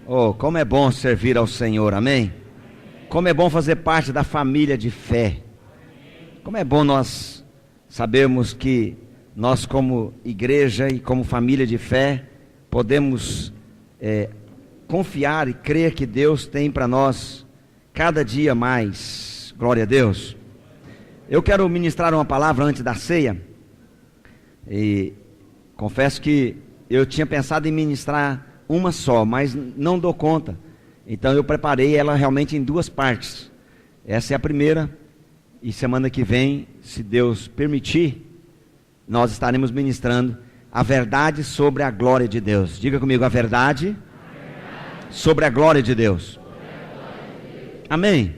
Oh, como é bom servir ao Senhor, amém? Como é bom fazer parte da família de fé. Como é bom nós sabermos que nós, como igreja e como família de fé, podemos confiar e crer que Deus tem para nós cada dia mais. Glória a Deus. Eu quero ministrar uma palavra antes da ceia, e confesso que eu tinha pensado em ministrar uma só, mas não dou conta. Então eu preparei ela realmente em duas partes. Essa é a primeira, e semana que vem, se Deus permitir, nós estaremos ministrando a verdade sobre a glória de Deus. Diga comigo, a verdade sobre a glória de Deus. Amém?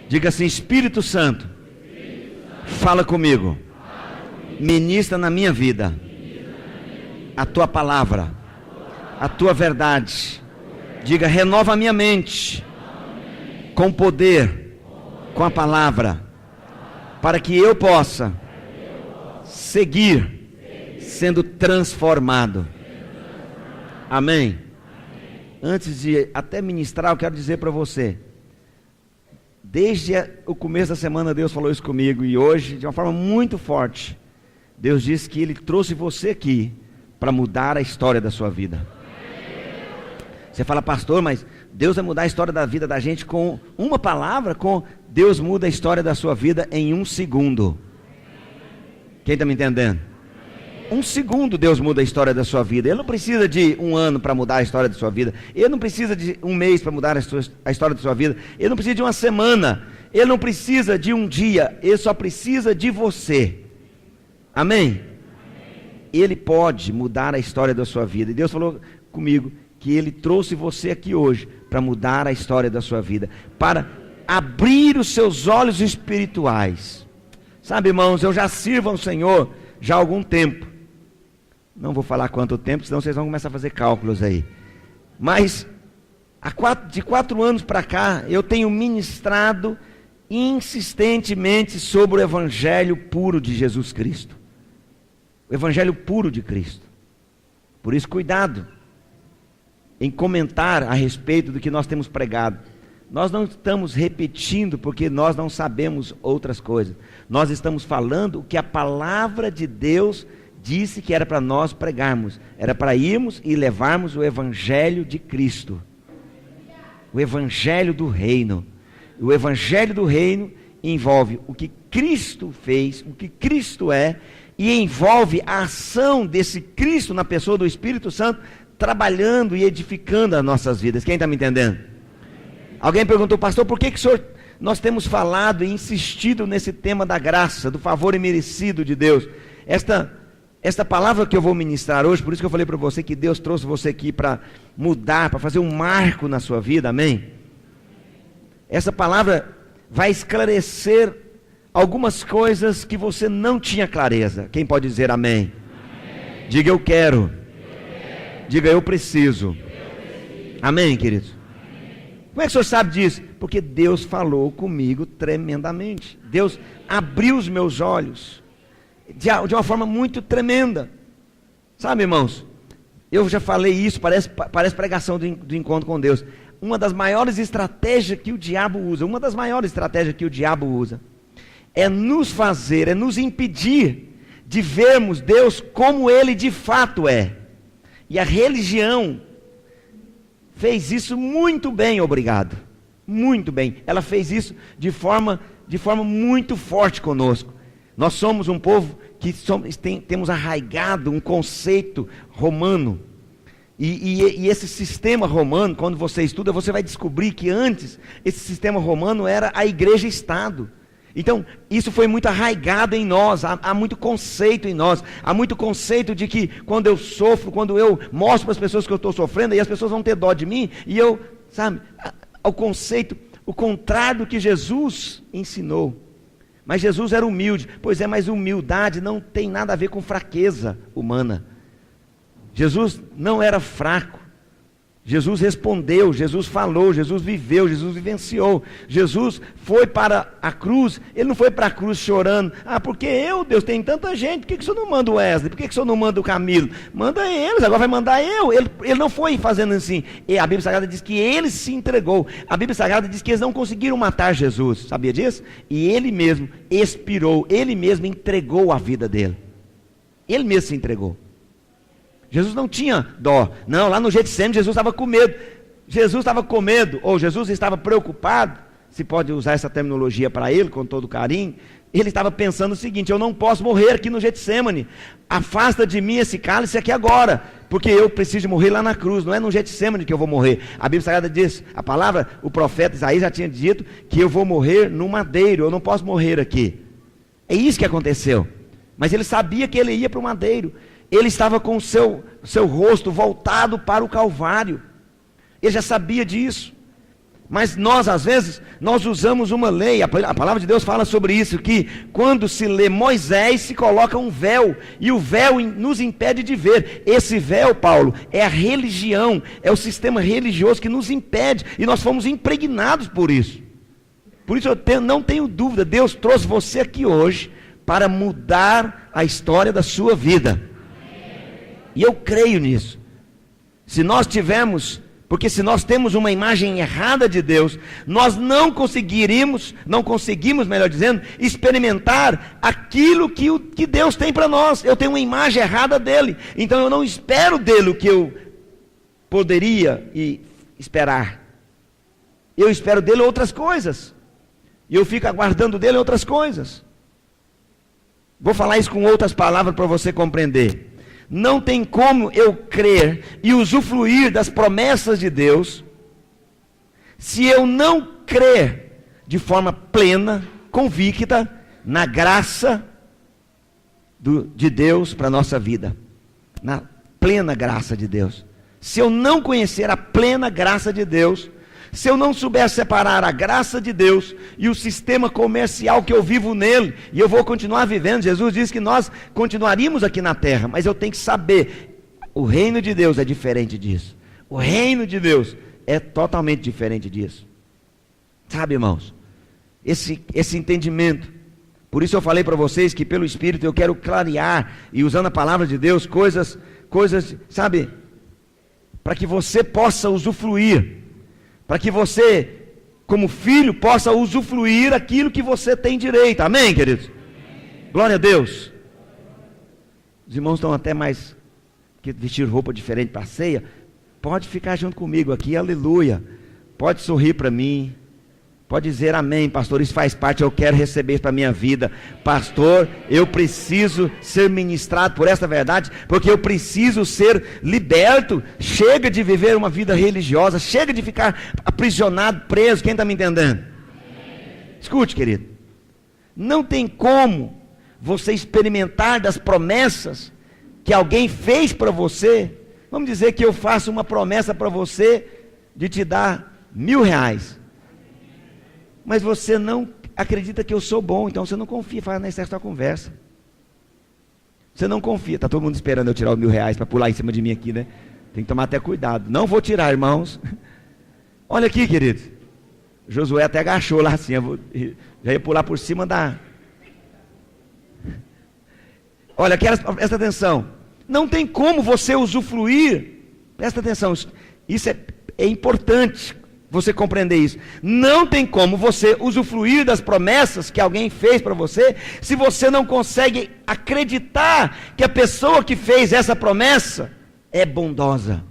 Diga assim: Espírito Santo, fala comigo, ministra na minha vida a tua palavra, a tua verdade. Diga: renova a minha mente com poder, com a palavra, para que eu possa seguir sendo transformado. Amém? Antes de até ministrar, eu quero dizer para você, desde o começo da semana Deus falou isso comigo, e hoje, de uma forma muito forte, Deus disse que Ele trouxe você aqui para mudar a história da sua vida. Você fala: pastor, mas Deus vai mudar a história da vida da gente com uma palavra? Deus muda a história da sua vida em 1 segundo. Quem está me entendendo? 1 segundo Deus muda a história da sua vida. Ele não precisa de 1 ano para mudar a história da sua vida. Ele não precisa de 1 mês para mudar a história da sua vida. Ele não precisa de 1 semana. Ele não precisa de 1 dia. Ele só precisa de você. Amém? Ele pode mudar a história da sua vida. E Deus falou comigo que Ele trouxe você aqui hoje para mudar a história da sua vida, para abrir os seus olhos espirituais. Sabe, irmãos, eu já sirvo ao Senhor já há algum tempo. Não vou falar quanto tempo, senão vocês vão começar a fazer cálculos aí. Mas de 4 anos para cá, eu tenho ministrado insistentemente sobre o Evangelho puro de Jesus Cristo. O Evangelho puro de Cristo. Por isso, cuidado em comentar a respeito do que nós temos pregado. Nós não estamos repetindo porque nós não sabemos outras coisas. Nós estamos falando o que a palavra de Deus disse que era para nós pregarmos. Era para irmos e levarmos o Evangelho de Cristo. O Evangelho do Reino. O Evangelho do Reino envolve o que Cristo fez, o que Cristo é, e envolve a ação desse Cristo na pessoa do Espírito Santo, trabalhando e edificando as nossas vidas. Quem está me entendendo? Alguém perguntou: pastor, por que nós temos falado e insistido nesse tema da graça, do favor imerecido de Deus? Esta palavra que eu vou ministrar hoje, por isso que eu falei para você que Deus trouxe você aqui para mudar, para fazer um marco na sua vida, amém? Essa palavra vai esclarecer algumas coisas que você não tinha clareza. Quem pode dizer amém? Amém. Diga: eu quero. Diga: eu preciso. Amém, queridos? Como é que o senhor sabe disso? Porque Deus falou comigo tremendamente. Deus abriu os meus olhos de uma forma muito tremenda. Sabe, irmãos, eu já falei isso, parece pregação do encontro com Deus. Uma das maiores estratégias que o diabo usa, é nos impedir de vermos Deus como Ele de fato é. E a religião fez isso muito bem, obrigado. Muito bem. Ela fez isso de forma muito forte conosco. Nós somos um povo que temos arraigado um conceito romano. E esse sistema romano, quando você estuda, você vai descobrir que antes, esse sistema romano era a igreja-estado. Então, isso foi muito arraigado em nós, há muito conceito em nós, há muito conceito de que quando eu sofro, quando eu mostro para as pessoas que eu estou sofrendo, aí as pessoas vão ter dó de mim, e eu, sabe, o conceito, o contrário do que Jesus ensinou. Mas Jesus era humilde, pois é, mas humildade não tem nada a ver com fraqueza humana. Jesus não era fraco, Jesus respondeu, Jesus falou, Jesus viveu, Jesus vivenciou. Jesus foi para a cruz, ele não foi para a cruz chorando. Porque Deus, tem tanta gente, por que o senhor não manda o Wesley? Por que o senhor não manda o Camilo? Manda eles, agora vai mandar eu. Ele não foi fazendo assim. E a Bíblia Sagrada diz que ele se entregou. A Bíblia Sagrada diz que eles não conseguiram matar Jesus, sabia disso? E ele mesmo expirou, ele mesmo entregou a vida dele. Ele mesmo se entregou. Jesus não tinha dó. Não, lá no Getsemane Jesus estava com medo. Jesus estava com medo, ou Jesus estava preocupado, se pode usar essa terminologia para ele, com todo carinho. Ele estava pensando o seguinte: eu não posso morrer aqui no Getsemane. Afasta de mim esse cálice aqui agora, porque eu preciso morrer lá na cruz. Não é no Getsemane que eu vou morrer. A Bíblia Sagrada diz, a palavra, o profeta Isaías já tinha dito que eu vou morrer no madeiro, eu não posso morrer aqui. É isso que aconteceu. Mas ele sabia que ele ia para o madeiro. Ele estava com o seu rosto voltado para o Calvário. Ele já sabia disso. Mas nós, às vezes, nós usamos uma lei. A palavra de Deus fala sobre isso, que quando se lê Moisés, se coloca um véu. E o véu nos impede de ver. Esse véu, Paulo, é a religião. É o sistema religioso que nos impede. E nós fomos impregnados por isso. Por isso não tenho dúvida. Deus trouxe você aqui hoje para mudar a história da sua vida. E eu creio nisso. Se nós temos uma imagem errada de Deus, nós não conseguimos, melhor dizendo, experimentar aquilo que Deus tem para nós. Eu tenho uma imagem errada dele, então eu não espero dele o que eu poderia esperar. Eu espero dele outras coisas, e eu fico aguardando dele outras coisas. Vou falar isso com outras palavras para você compreender. Não tem como eu crer e usufruir das promessas de Deus, se eu não crer de forma plena, convicta, na graça de Deus para a nossa vida. Na plena graça de Deus. Se eu não conhecer a plena graça de Deus, se eu não souber separar a graça de Deus e o sistema comercial que eu vivo nele, e eu vou continuar vivendo, Jesus disse que nós continuaríamos aqui na terra, mas eu tenho que saber, o reino de Deus é diferente disso. O reino de Deus é totalmente diferente disso. Sabe, irmãos, esse entendimento, por isso eu falei para vocês que pelo Espírito eu quero clarear, e usando a palavra de Deus, coisas, sabe, para que você possa usufruir, para que você, como filho, possa usufruir aquilo que você tem direito. Amém, queridos? Amém. Glória a Deus. Os irmãos estão até mais que vestir roupa diferente para a ceia. Pode ficar junto comigo aqui, aleluia. Pode sorrir para mim. Pode dizer amém, pastor, isso faz parte, eu quero receber isso para a minha vida. Pastor, eu preciso ser ministrado por essa verdade, porque eu preciso ser liberto. Chega de viver uma vida religiosa, chega de ficar aprisionado, preso. Quem está me entendendo? Escute, querido, não tem como você experimentar das promessas que alguém fez para você. Vamos dizer que eu faço uma promessa para você de te dar R$1.000, mas você não acredita que eu sou bom, então você não confia, fala nessa essa conversa. Você não confia, está todo mundo esperando eu tirar os R$1.000 para pular em cima de mim aqui, né? Tem que tomar até cuidado. Não vou tirar, irmãos. Olha aqui, queridos. Josué até agachou lá assim, já ia pular por cima da... Olha, presta atenção. Não tem como você usufruir, presta atenção, isso é importante você compreender isso. Não tem como você usufruir das promessas que alguém fez para você, se você não consegue acreditar que a pessoa que fez essa promessa é bondosa,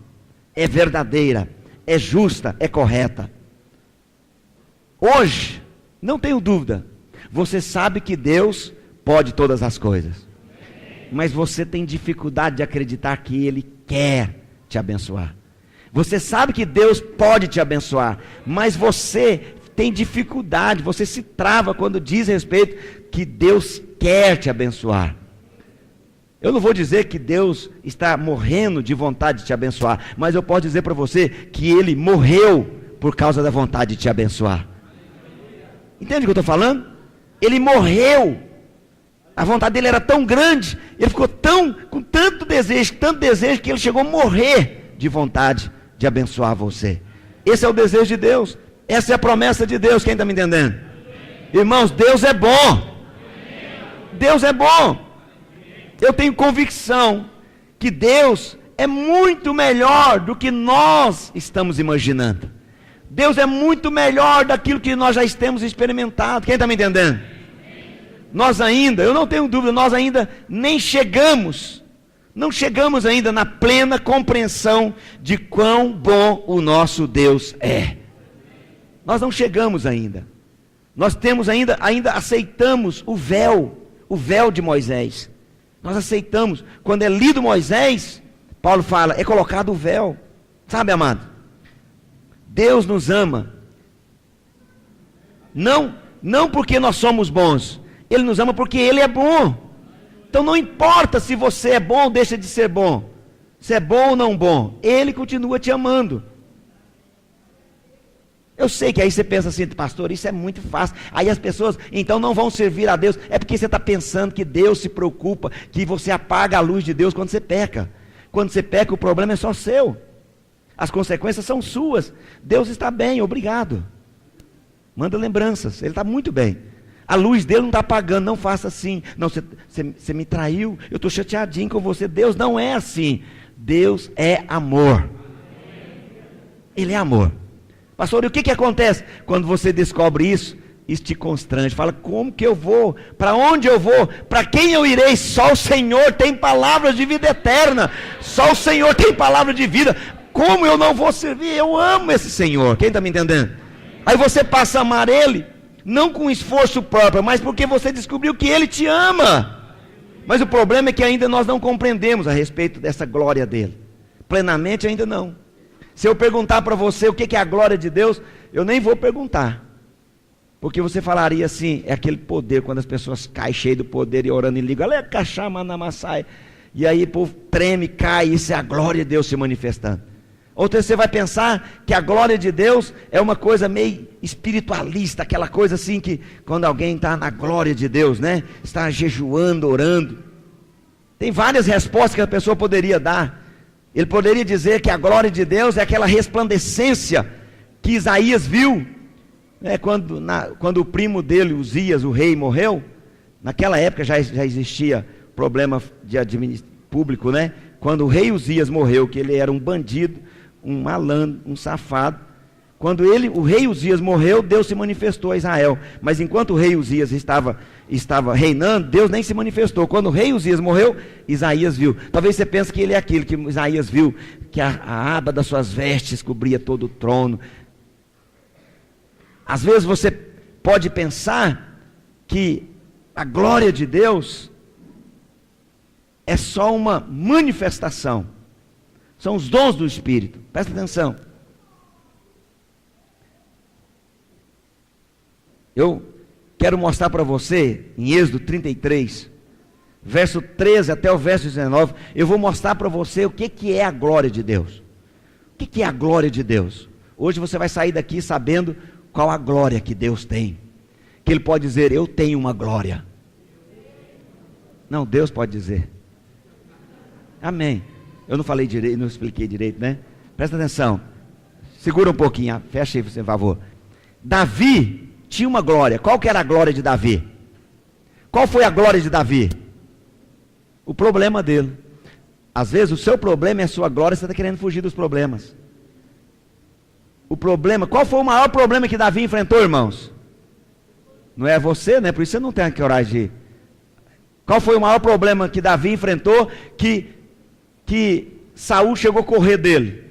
é verdadeira, é justa, é correta. Hoje, não tenho dúvida, você sabe que Deus pode todas as coisas, mas você tem dificuldade de acreditar que Ele quer te abençoar. Você sabe que Deus pode te abençoar, mas você tem dificuldade, você se trava quando diz a respeito que Deus quer te abençoar. Eu não vou dizer que Deus está morrendo de vontade de te abençoar, mas eu posso dizer para você que Ele morreu por causa da vontade de te abençoar. Entende o que eu estou falando? Ele morreu, a vontade dele era tão grande, ele ficou com tanto desejo, que ele chegou a morrer de vontade de abençoar você. Esse é o desejo de Deus, essa é a promessa de Deus. Quem está me entendendo? Irmãos, Deus é bom. Deus é bom. Eu tenho convicção que Deus é muito melhor do que nós estamos imaginando. Deus é muito melhor daquilo que nós já temos experimentado. Quem está me entendendo? Nós ainda, eu não tenho dúvida, nós ainda nem chegamos, não chegamos ainda na plena compreensão de quão bom o nosso Deus é. Nós não chegamos ainda. Nós temos ainda aceitamos o véu de Moisés. Nós aceitamos. Quando é lido Moisés, Paulo fala, é colocado o véu. Sabe, amado? Deus nos ama. Não porque nós somos bons. Ele nos ama porque Ele é bom. Então não importa se você é bom ou deixa de ser bom. Se é bom ou não bom. Ele continua te amando. Eu sei que aí você pensa assim, pastor, isso é muito fácil. Aí as pessoas, então, não vão servir a Deus. É porque você está pensando que Deus se preocupa, que você apaga a luz de Deus quando você peca. Quando você peca, o problema é só seu. As consequências são suas. Deus está bem, obrigado. Manda lembranças, Ele está muito bem. A luz dele não está apagando, não faça assim. Não, você me traiu, eu estou chateadinho com você. Deus não é assim. Deus é amor. Ele é amor. Pastor, e o que acontece? Quando você descobre isso te constrange. Fala, como que eu vou? Para onde eu vou? Para quem eu irei? Só o Senhor tem palavras de vida eterna. Só o Senhor tem palavra de vida. Como eu não vou servir? Eu amo esse Senhor. Quem está me entendendo? Aí você passa a amar Ele, não com esforço próprio, mas porque você descobriu que Ele te ama. Mas o problema é que ainda nós não compreendemos a respeito dessa glória dEle. Plenamente ainda não. Se eu perguntar para você o que é a glória de Deus, eu nem vou perguntar. Porque você falaria assim, é aquele poder, quando as pessoas caem cheio do poder e orando em língua, e aí o povo treme, cai, isso é a glória de Deus se manifestando. Outra você vai pensar que a glória de Deus é uma coisa meio espiritualista, aquela coisa assim que quando alguém está na glória de Deus, né? Está jejuando, orando. Tem várias respostas que a pessoa poderia dar. Ele poderia dizer que a glória de Deus é aquela resplandecência que Isaías viu, né? Quando o primo dele, Uzias, o rei, morreu. Naquela época já existia problema de administração público, né? Quando o rei Uzias morreu, que ele era um bandido, um malandro, um safado. Quando o rei Uzias morreu, Deus se manifestou a Israel. Mas enquanto o rei Uzias estava reinando, Deus nem se manifestou. Quando o rei Uzias morreu, Isaías viu. Talvez você pense que ele é aquilo que Isaías viu, que a aba das suas vestes cobria todo o trono. Às vezes você pode pensar que a glória de Deus é só uma manifestação. São os dons do Espírito. Presta atenção. Eu quero mostrar para você, em Êxodo 33, verso 13 até o verso 19, eu vou mostrar para você o que é a glória de Deus. O que é a glória de Deus? Hoje você vai sair daqui sabendo qual a glória que Deus tem. Que Ele pode dizer, eu tenho uma glória. Não, Deus pode dizer. Amém. Eu não falei direito, não expliquei direito, né? Presta atenção. Segura um pouquinho, fecha aí, por favor. Davi tinha uma glória. Qual que era a glória de Davi? Qual foi a glória de Davi? O problema dele. Às vezes o seu problema é a sua glória, você está querendo fugir dos problemas. O problema, qual foi o maior problema que Davi enfrentou, irmãos? Não é você, né? Por isso você não tem a coragem de ir. Qual foi o maior problema que Davi enfrentou que Saul chegou a correr dele?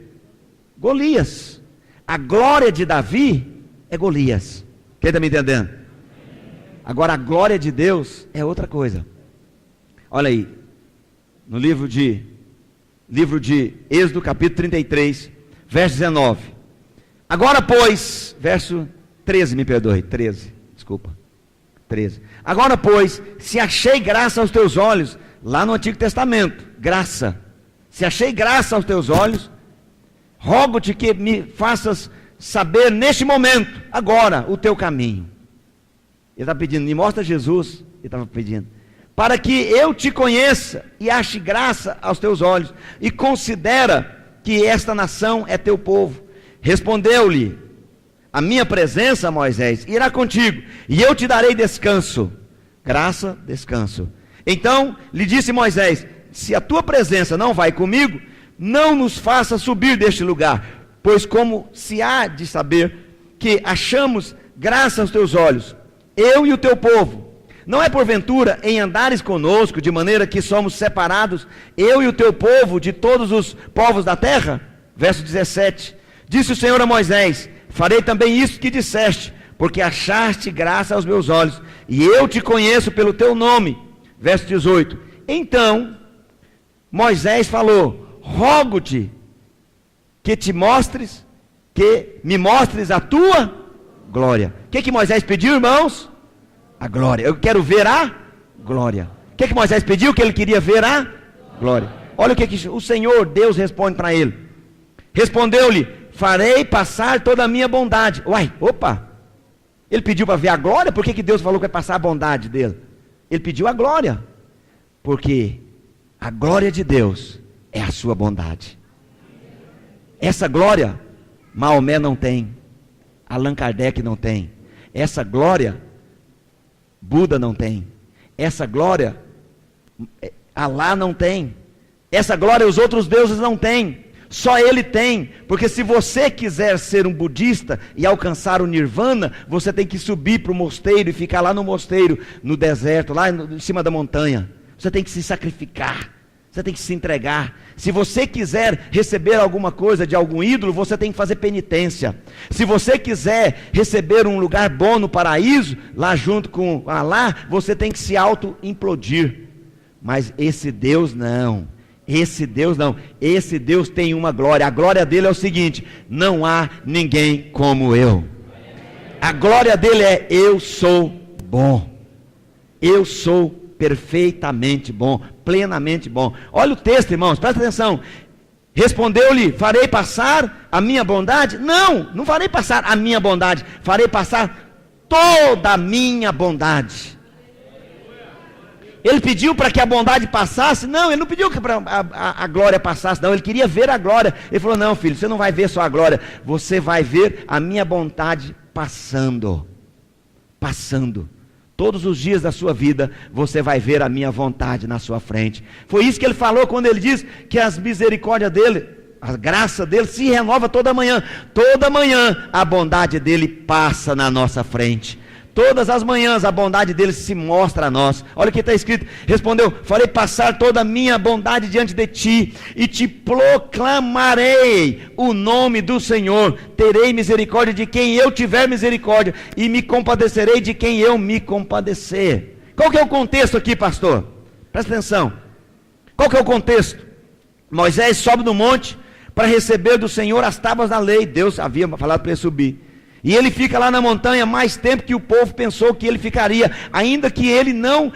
Golias. A glória de Davi é Golias. Quem está me entendendo? Agora a glória de Deus é outra coisa. Olha aí, no livro de Êxodo capítulo 33, verso 19. Agora pois, verso 13, me perdoe, 13, desculpa, 13. Agora pois, se achei graça aos teus olhos, lá no Antigo Testamento, graça, se achei graça aos teus olhos, rogo-te que me faças saber neste momento, agora, o teu caminho. Ele está pedindo, me mostra Jesus, ele estava pedindo, para que eu te conheça e ache graça aos teus olhos, e considera que esta nação é teu povo. Respondeu-lhe: a minha presença, Moisés, irá contigo, e eu te darei descanso. Graça, descanso. Então lhe disse Moisés: se a tua presença não vai comigo, não nos faça subir deste lugar, pois como se há de saber que achamos graça aos teus olhos, eu e o teu povo? Não é porventura em andares conosco, de maneira que somos separados, eu e o teu povo, de todos os povos da terra? Verso 17. Disse o Senhor a Moisés: farei também isso que disseste, porque achaste graça aos meus olhos, e eu te conheço pelo teu nome. Verso 18. Então Moisés falou: rogo-te que me mostres a tua glória. O que Moisés pediu, irmãos? A glória. Eu quero ver a glória. O que Moisés pediu? Que ele queria ver a glória. Olha o que o Senhor Deus responde para ele. Respondeu-lhe: farei passar toda a minha bondade. Uai, opa, ele pediu para ver a glória. Por que Deus falou que vai passar a bondade dele? Ele pediu a glória, porque a glória de Deus é a sua bondade. Essa glória Maomé não tem, Allan Kardec não tem, essa glória Buda não tem, essa glória Alá não tem, essa glória os outros deuses não têm. Só ele tem, porque se você quiser ser um budista e alcançar o nirvana, você tem que subir para o mosteiro e ficar lá no mosteiro, no deserto, lá em cima da montanha. Você tem que se sacrificar, você tem que se entregar. Se você quiser receber alguma coisa de algum ídolo, você tem que fazer penitência. Se você quiser receber um lugar bom no paraíso, lá junto com Alá, você tem que se auto-implodir. Mas esse Deus não. Esse Deus não, esse Deus tem uma glória. A glória dele é o seguinte: não há ninguém como eu. A glória dele é: eu sou bom, eu sou perfeitamente bom, plenamente bom. Olha o texto, irmãos, presta atenção. Respondeu-lhe: farei passar a minha bondade? Não farei passar a minha bondade, farei passar toda a minha bondade. Ele pediu para que a bondade passasse? Não, ele não pediu que a glória passasse, não. Ele queria ver a glória. Ele falou: não, filho, você não vai ver só a glória, você vai ver a minha bondade passando. Todos os dias da sua vida, você vai ver a minha vontade na sua frente. Foi isso que ele falou quando ele diz que as misericórdias dele, a graça dele se renova toda manhã. Toda manhã a bondade dele passa na nossa frente. Todas as manhãs a bondade dele se mostra a nós. Olha o que está escrito. Respondeu: farei passar toda a minha bondade diante de ti, e te proclamarei o nome do Senhor. Terei misericórdia de quem eu tiver misericórdia, e me compadecerei de quem eu me compadecer. Qual que é o contexto aqui, pastor? Presta atenção. Qual que é o contexto? Moisés sobe no monte para receber do Senhor as tábuas da lei. Deus havia falado para ele subir. E ele fica lá na montanha mais tempo que o povo pensou que ele ficaria, ainda que ele não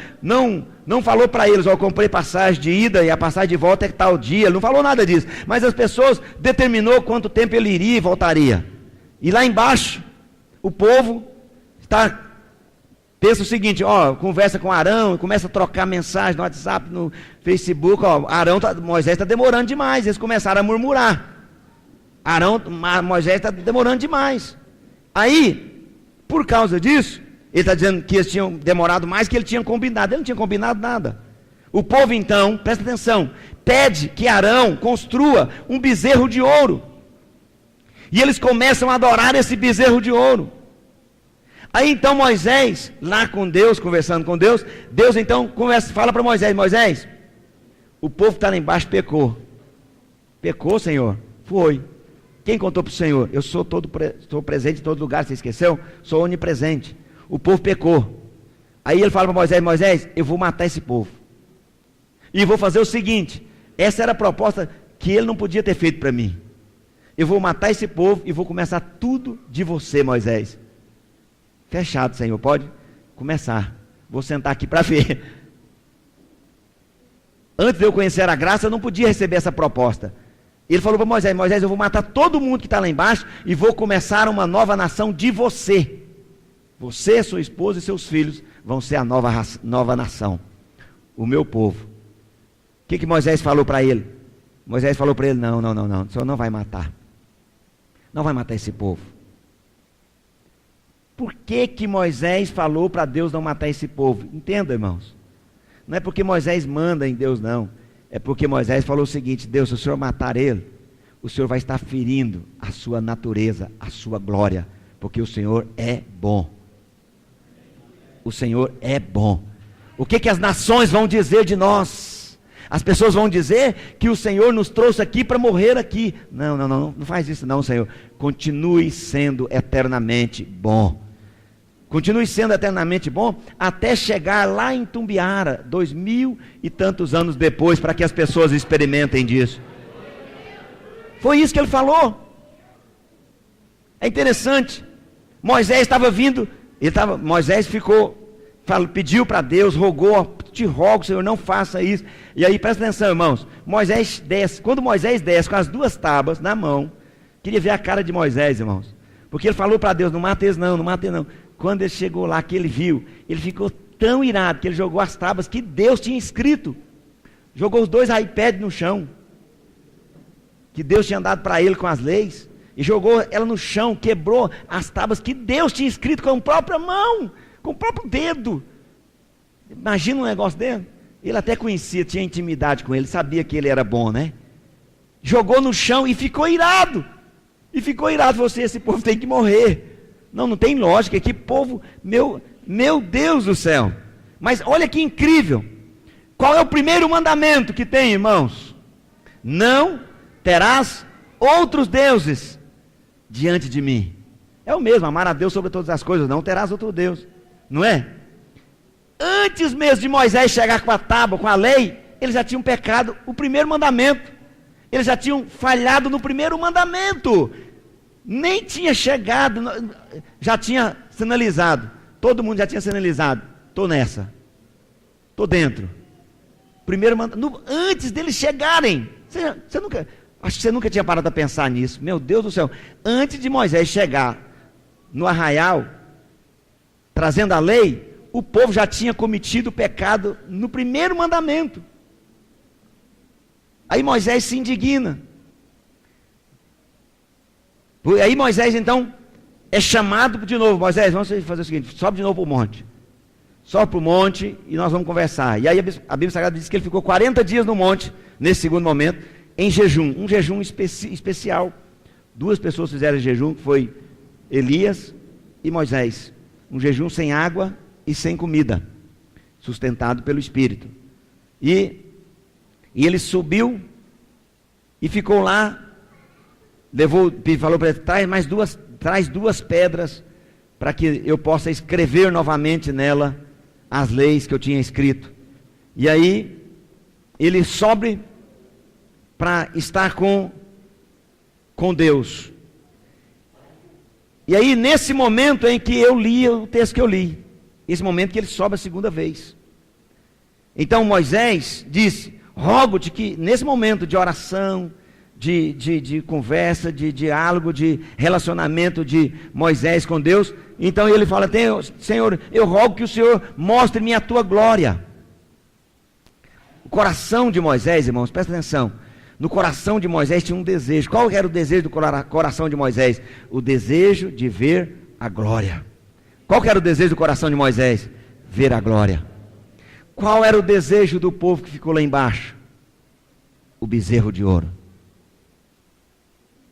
falou para eles: eu comprei passagem de ida e a passagem de volta é tal dia. Ele não falou nada disso, mas as pessoas determinou quanto tempo ele iria e voltaria. E lá embaixo o povo pensa o seguinte: conversa com Arão, começa a trocar mensagem no WhatsApp, no Facebook. Moisés está demorando demais. Eles começaram a murmurar: Moisés está demorando demais. Aí, por causa disso, ele está dizendo que eles tinham demorado mais que ele tinha combinado. Ele não tinha combinado nada. O povo então, presta atenção, pede que Arão construa um bezerro de ouro. E eles começam a adorar esse bezerro de ouro. Aí então Moisés, lá com Deus, conversando com Deus, Deus então fala para Moisés: Moisés, o povo que está lá embaixo pecou. Pecou, Senhor? Foi. Quem contou para o Senhor? Eu estou presente em todo lugar, você esqueceu? Sou onipresente. O povo pecou. Aí ele fala para Moisés: Moisés, eu vou matar esse povo. E vou fazer o seguinte: essa era a proposta que ele não podia ter feito para mim. Eu vou matar esse povo e vou começar tudo de você, Moisés. Fechado, Senhor, pode começar. Vou sentar aqui para ver. Antes de eu conhecer a graça, eu não podia receber essa proposta. Ele falou para Moisés: Moisés, eu vou matar todo mundo que está lá embaixo e vou começar uma nova nação de você. Você, sua esposa e seus filhos vão ser a nova nação, o meu povo. O que Moisés falou para ele? Moisés falou para ele: não, o Senhor não vai matar. Não vai matar esse povo. Por que Moisés falou para Deus não matar esse povo? Entenda, irmãos. Não é porque Moisés manda em Deus, não. É porque Moisés falou o seguinte: Deus, se o Senhor matar ele, o Senhor vai estar ferindo a sua natureza, a sua glória, porque o Senhor é bom. O Senhor é bom. O que as nações vão dizer de nós? As pessoas vão dizer que o Senhor nos trouxe aqui para morrer aqui. Não faz isso não, Senhor. Continue sendo eternamente bom. Continue sendo eternamente bom até chegar lá em Tumbiara, 2000 e tantos anos depois, para que as pessoas experimentem disso. Foi isso que ele falou. É interessante. Moisés estava vindo, Moisés pediu para Deus, rogou: te rogo, Senhor, não faça isso. E aí presta atenção, irmãos, Moisés desce, quando Moisés desce com as 2 tábuas na mão, queria ver a cara de Moisés, irmãos, porque ele falou para Deus: não mata eles não, não mata eles não. Quando ele chegou lá, que ele viu, ele ficou tão irado, que ele jogou as tábuas que Deus tinha escrito, jogou os 2 iPads no chão, que Deus tinha dado para ele com as leis, e jogou ela no chão, quebrou as tábuas que Deus tinha escrito com a própria mão, com o próprio dedo. Imagina um negócio dele. Ele até conhecia, tinha intimidade com ele, sabia que ele era bom, né? Jogou no chão e ficou irado. Falou assim: esse povo tem que morrer. Não tem lógica, que povo, meu Deus do céu. Mas olha que incrível. Qual é o primeiro mandamento que tem, irmãos? Não terás outros deuses diante de mim. É o mesmo, amar a Deus sobre todas as coisas, não terás outro Deus, não é? Antes mesmo de Moisés chegar com a tábua, com a lei, eles já tinham pecado o primeiro mandamento. Eles já tinham falhado no primeiro mandamento. Nem tinha chegado, já tinha sinalizado. Todo mundo já tinha sinalizado: estou nessa, estou dentro. Primeiro mandamento, antes deles chegarem. Acho que você nunca tinha parado para pensar nisso. Meu Deus do céu. Antes de Moisés chegar no arraial, trazendo a lei, o povo já tinha cometido o pecado no primeiro mandamento. Aí Moisés se indigna. Aí Moisés então é chamado de novo: Moisés, vamos fazer o seguinte, sobe de novo para o monte. Sobe para o monte e nós vamos conversar. E aí a Bíblia Sagrada diz que ele ficou 40 dias no monte, nesse segundo momento, em jejum. Um jejum especial. 2 pessoas fizeram jejum, que foi Elias e Moisés. Um jejum sem água e sem comida, sustentado pelo Espírito. E ele subiu e ficou lá. Falou para ele: traz 2 pedras, para que eu possa escrever novamente nela as leis que eu tinha escrito. E aí ele sobe para estar com Deus. E aí, nesse momento em que eu li o texto que eu li, esse momento que ele sobe a segunda vez, então Moisés disse: rogo-te que nesse momento de oração, de conversa, de diálogo, de relacionamento de Moisés com Deus, então ele fala: Senhor, eu rogo que o Senhor mostre-me a tua glória. O coração de Moisés, irmãos, presta atenção, no coração de Moisés tinha um desejo. Qual era o desejo do coração de Moisés? O desejo de ver a glória. Qual era o desejo do coração de Moisés? Ver a glória. Qual era o desejo do povo que ficou lá embaixo? O bezerro de ouro.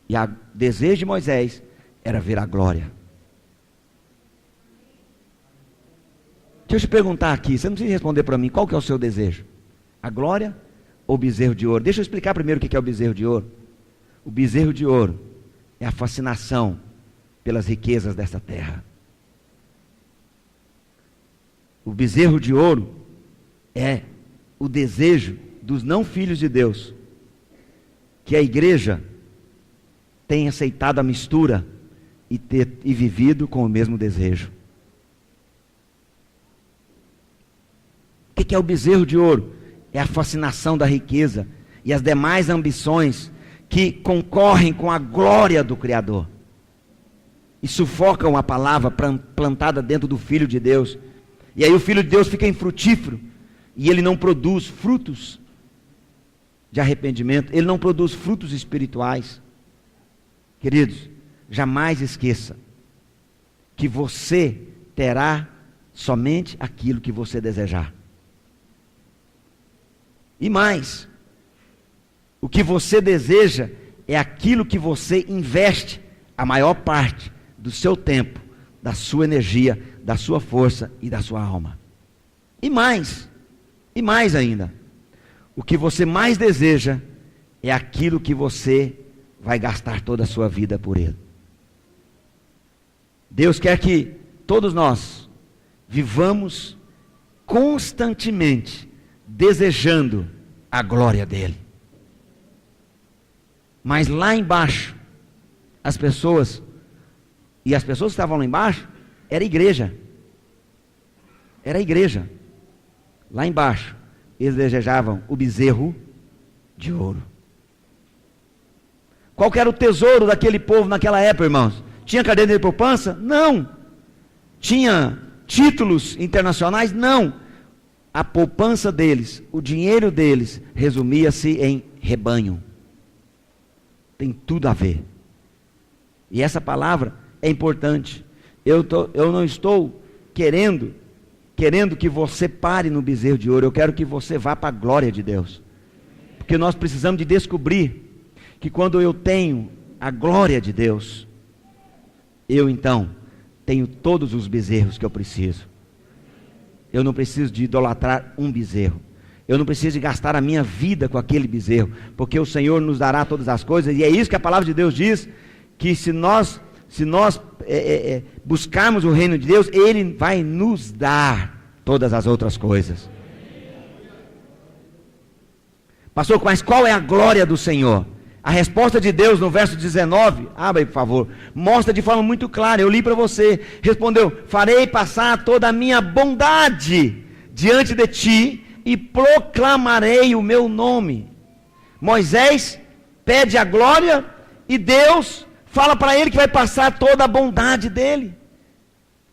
E o desejo de Moisés era ver a glória. Deixa eu te perguntar aqui, você não precisa responder para mim, qual que é o seu desejo? A glória ou o bezerro de ouro? Deixa eu explicar primeiro o que é o bezerro de ouro. O bezerro de ouro é a fascinação pelas riquezas dessa terra. O bezerro de ouro é o desejo dos não filhos de Deus, que a igreja tem aceitado a mistura e vivido com o mesmo desejo. O que é o bezerro de ouro? É a fascinação da riqueza e as demais ambições que concorrem com a glória do Criador e sufocam a palavra plantada dentro do Filho de Deus. E aí o Filho de Deus fica infrutífero e ele não produz frutos de arrependimento, ele não produz frutos espirituais. Queridos, jamais esqueça que você terá somente aquilo que você desejar. E mais, o que você deseja é aquilo que você investe a maior parte do seu tempo, da sua energia, da sua força e da sua alma. E mais ainda, o que você mais deseja é aquilo que você vai gastar toda a sua vida por ele. Deus quer que todos nós vivamos constantemente desejando a glória dele. Mas lá embaixo, as pessoas que estavam lá embaixo, era a igreja. Lá embaixo, eles desejavam o bezerro de ouro. Qual que era o tesouro daquele povo naquela época, irmãos? Tinha caderneta de poupança? Não. Tinha títulos internacionais? Não. A poupança deles, o dinheiro deles, resumia-se em rebanho. Tem tudo a ver. E essa palavra é importante. Eu não estou querendo que você pare no bezerro de ouro. Eu quero que você vá para a glória de Deus. Porque nós precisamos de descobrir que quando eu tenho a glória de Deus, eu então tenho todos os bezerros que eu preciso. Eu não preciso de idolatrar um bezerro. Eu não preciso de gastar a minha vida com aquele bezerro, porque o Senhor nos dará todas as coisas, e é isso que a palavra de Deus diz, que se nós buscarmos o reino de Deus, Ele vai nos dar todas as outras coisas. Pastor, mas qual é a glória do Senhor? A resposta de Deus no verso 19, abre aí por favor, mostra de forma muito clara, eu li para você, respondeu, farei passar toda a minha bondade diante de ti e proclamarei o meu nome. Moisés pede a glória e Deus fala para ele que vai passar toda a bondade dele.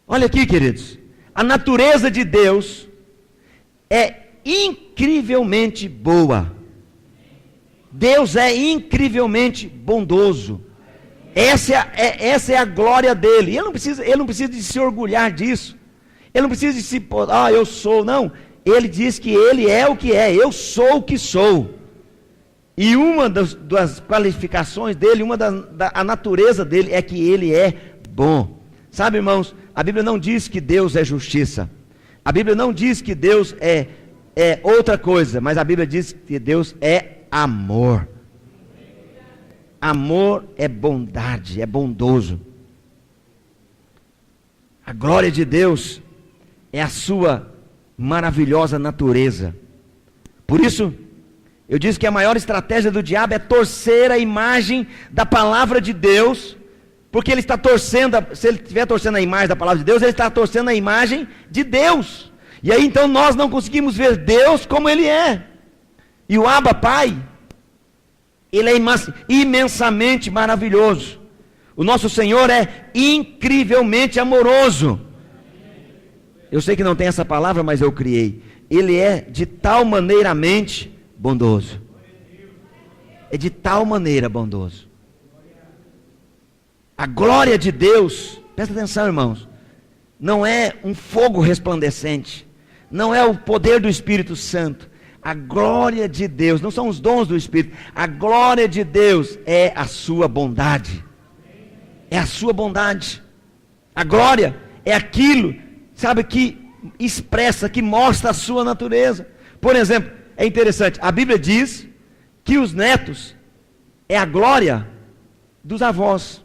Olha aqui, queridos, a natureza de Deus é incrivelmente boa. Deus é incrivelmente bondoso. Essa é a glória dele. Ele não precisa de se orgulhar disso. Ele não precisa de se, eu sou, não. Ele diz que ele é o que é. Eu sou o que sou. E uma das qualificações dele, a natureza dele é que ele é bom. Sabe, irmãos, a Bíblia não diz que Deus é justiça. A Bíblia não diz que Deus é outra coisa, mas a Bíblia diz que Deus é amor. Amor é bondade, é bondoso. A glória de Deus é a sua maravilhosa natureza. Por isso, eu disse que a maior estratégia do diabo é torcer a imagem da palavra de Deus, porque ele está torcendo, se ele estiver torcendo a imagem da palavra de Deus, ele está torcendo a imagem de Deus. E aí então nós não conseguimos ver Deus como Ele é. E o Abba Pai, Ele é imensamente maravilhoso. O nosso Senhor é incrivelmente amoroso. Eu sei que não tem essa palavra, mas eu criei. Ele é de tal maneiramente bondoso. É de tal maneira bondoso. A glória de Deus, presta atenção, irmãos, não é um fogo resplandecente, não é o poder do Espírito Santo. A glória de Deus, não são os dons do Espírito, a glória de Deus é a sua bondade. É a sua bondade. A glória é aquilo, sabe, que expressa, que mostra a sua natureza. Por exemplo, é interessante, a Bíblia diz que os netos é a glória dos avós.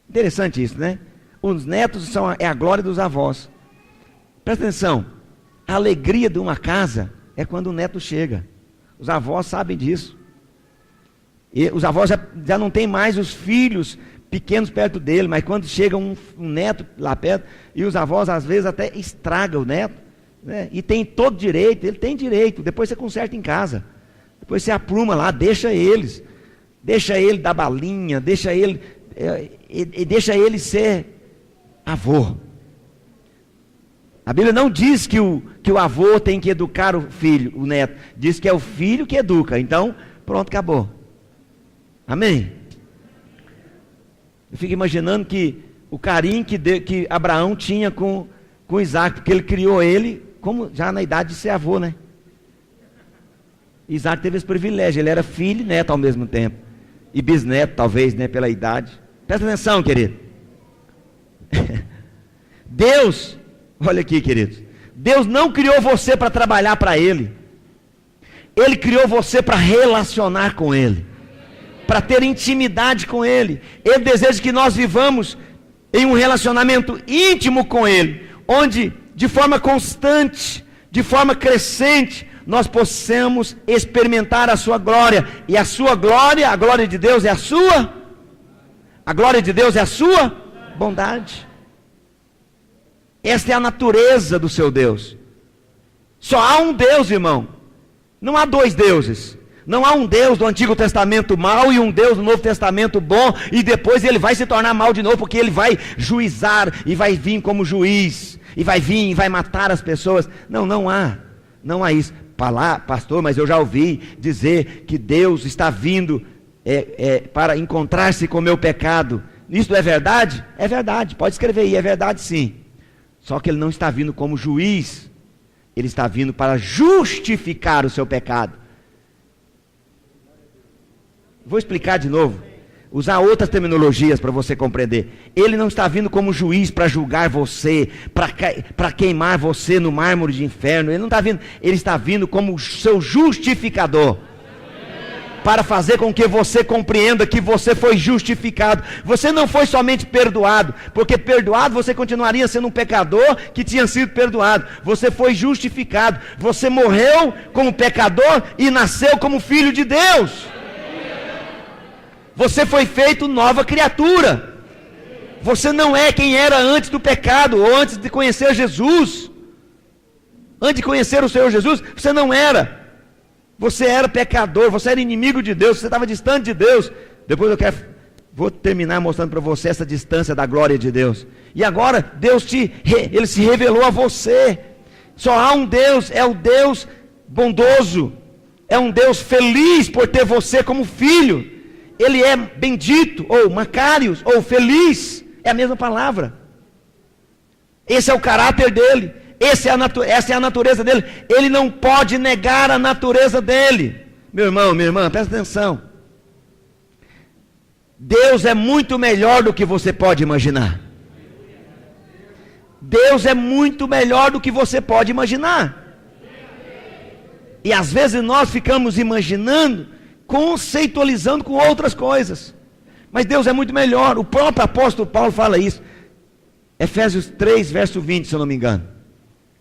Interessante isso, né? Os netos é a glória dos avós. Presta atenção, a alegria de uma casa é quando o neto chega. Os avós sabem disso. E os avós já não tem mais os filhos pequenos perto dele, mas quando chega um neto lá perto, e os avós às vezes até estragam o neto, né? E tem todo direito, ele tem direito, depois você conserta em casa, depois você apruma lá, deixa ele dar balinha, deixa ele ser avô. A Bíblia não diz que o avô tem que educar o filho, o neto. Diz que é o filho que educa. Então, pronto, acabou. Amém? Eu fico imaginando que o carinho que Abraão tinha com Isaac, porque ele criou ele como já na idade de ser avô, né? Isaac teve esse privilégio, ele era filho e neto ao mesmo tempo. E bisneto, talvez, né, pela idade. Presta atenção, querido. Deus, olha aqui, queridos. Deus não criou você para trabalhar para Ele. Ele criou você para relacionar com Ele, para ter intimidade com Ele. Ele deseja que nós vivamos em um relacionamento íntimo com Ele, onde de forma constante, de forma crescente, nós possamos experimentar a sua glória. E a sua glória, a glória de Deus é a glória de Deus é a sua bondade. Esta é a natureza do seu Deus. Só há um Deus, irmão. Não há dois deuses. Não há um Deus do Antigo Testamento mau e um Deus do Novo Testamento bom, e depois ele vai se tornar mau de novo, porque ele vai juizar e vai vir como juiz, e vai vir e vai matar as pessoas. Não há isso. Pastor, mas eu já ouvi dizer que Deus está vindo para encontrar-se com o meu pecado. Isso é verdade? É verdade, pode escrever aí, é verdade sim. Só que ele não está vindo como juiz, ele está vindo para justificar o seu pecado. Vou explicar de novo, usar outras terminologias para você compreender. Ele não está vindo como juiz para julgar você, para queimar você no mármore de inferno. Ele não está vindo, ele está vindo como seu justificador, para fazer com que você compreenda que você foi justificado. Você não foi somente perdoado, porque perdoado você continuaria sendo um pecador que tinha sido perdoado. Você foi justificado, você morreu como pecador e nasceu como filho de Deus. Você foi feito nova criatura. Você não é quem era antes do pecado, ou antes de conhecer Jesus. Antes de conhecer o Senhor Jesus, você não era. Você era pecador, você era inimigo de Deus, você estava distante de Deus. Depois vou terminar mostrando para você essa distância da glória de Deus. E agora Deus ele se revelou a você. Só há um Deus, é o Deus bondoso, é um Deus feliz por ter você como filho. Ele é bendito, ou Macários, ou feliz, é a mesma palavra. Esse é o caráter dele, essa é a natureza dele. Ele não pode negar a natureza dele. Meu irmão, minha irmã, presta atenção. Deus é muito melhor do que você pode imaginar. Deus é muito melhor do que você pode imaginar. E às vezes nós ficamos imaginando, conceitualizando com outras coisas, mas Deus é muito melhor. O próprio apóstolo Paulo fala isso, Efésios 3 verso 20, se eu não me engano.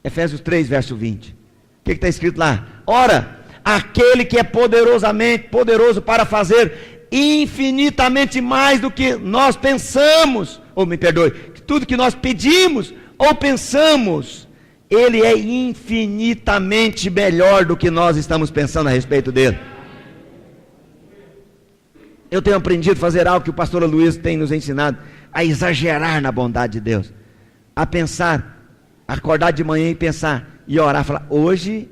Efésios 3 verso 20, o que está escrito lá? Ora, aquele que é poderoso para fazer infinitamente mais do que nós pensamos, ou me perdoe, tudo que nós pedimos ou pensamos, ele é infinitamente melhor do que nós estamos pensando a respeito dele. Eu tenho aprendido a fazer algo que o pastor Luiz tem nos ensinado, a exagerar na bondade de Deus, a pensar, acordar de manhã e pensar, e orar, falar, hoje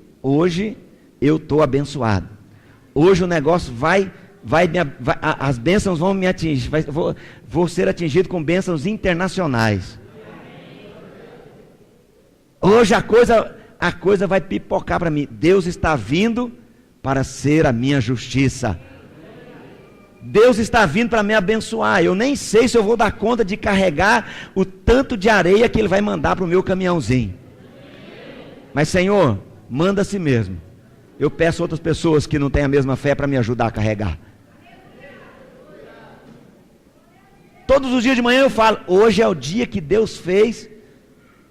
eu estou abençoado, hoje o negócio as bênçãos vão me atingir, vou ser atingido com bênçãos internacionais, hoje a coisa vai pipocar para mim. Deus está vindo para ser a minha justiça, Deus está vindo para me abençoar. Eu nem sei se eu vou dar conta de carregar o tanto de areia que Ele vai mandar para o meu caminhãozinho. Mas Senhor, manda a si mesmo. Eu peço outras pessoas que não têm a mesma fé para me ajudar a carregar. Todos os dias de manhã eu falo, hoje é o dia que Deus fez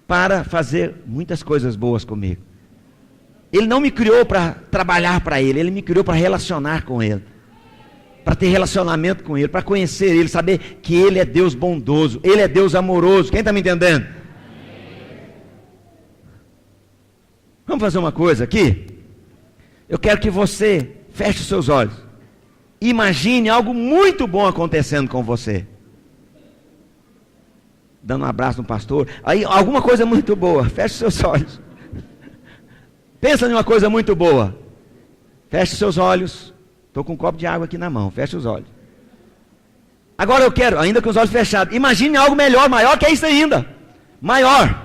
para fazer muitas coisas boas comigo. Ele não me criou para trabalhar para Ele, Ele me criou para relacionar com Ele, para ter relacionamento com Ele, para conhecer Ele, saber que Ele é Deus bondoso, Ele é Deus amoroso. Quem está me entendendo? Vamos fazer uma coisa aqui? Eu quero que você feche os seus olhos, imagine algo muito bom acontecendo com você. dando um abraço no pastor. Aí, alguma coisa muito boa, feche seus olhos. Pensa em uma coisa muito boa. Feche seus olhos. Estou com um copo de água aqui na mão, feche os olhos. Agora eu quero, ainda com os olhos fechados, imagine algo melhor, maior que isso ainda. Maior.